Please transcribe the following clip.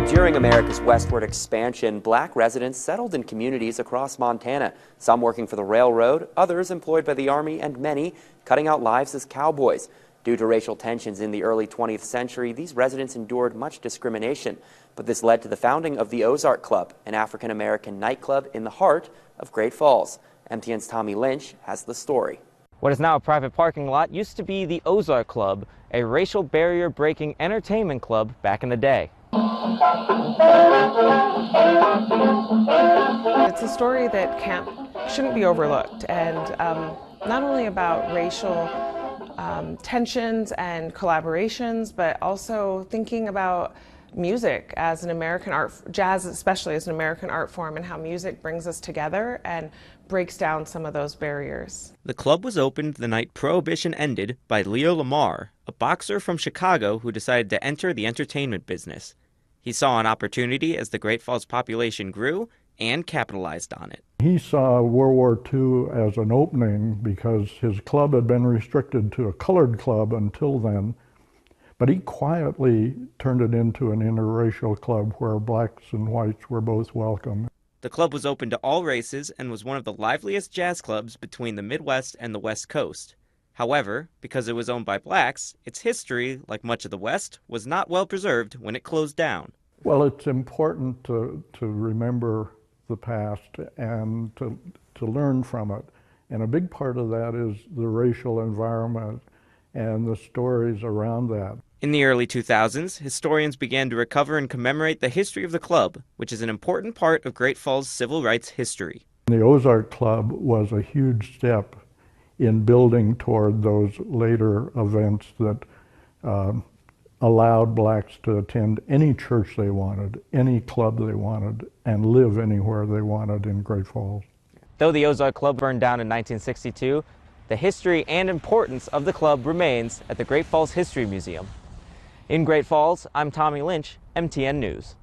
During America's westward expansion, black residents settled in communities across Montana, some working for the railroad, others employed by the Army, and many cutting out lives as cowboys. Due to racial tensions in the early 20th century, these residents endured much discrimination, but this led to the founding of the Ozark Club, an African-American nightclub in the heart of Great Falls. MTN's Tommy Lynch has the story. What is now a private parking lot used to be the Ozark Club, a racial barrier-breaking entertainment club back in the day. It's a story that shouldn't be overlooked, and not only about racial tensions and collaborations, but also thinking about music as an American art, jazz especially as an American art form, and how music brings us together and breaks down some of those barriers. The club was opened the night Prohibition ended by Leo Lamar, a boxer from Chicago who decided to enter the entertainment business. He saw an opportunity as the Great Falls population grew and capitalized on it. He saw World War II as an opening because his club had been restricted to a colored club until then, but he quietly turned it into an interracial club where blacks and whites were both welcome. The club was open to all races and was one of the liveliest jazz clubs between the Midwest and the West Coast. However, because it was owned by blacks, its history, like much of the West, was not well preserved when it closed down. Well, it's important to remember the past and to learn from it. And a big part of that is the racial environment and the stories around that. In the early 2000s, historians began to recover and commemorate the history of the club, which is an important part of Great Falls civil rights history. The Ozark Club was a huge step in building toward those later events that allowed blacks to attend any church they wanted, any club they wanted, and live anywhere they wanted in Great Falls. Though the Ozark Club burned down in 1962, the history and importance of the club remains at the Great Falls History Museum. In Great Falls, I'm Tommy Lynch, MTN News.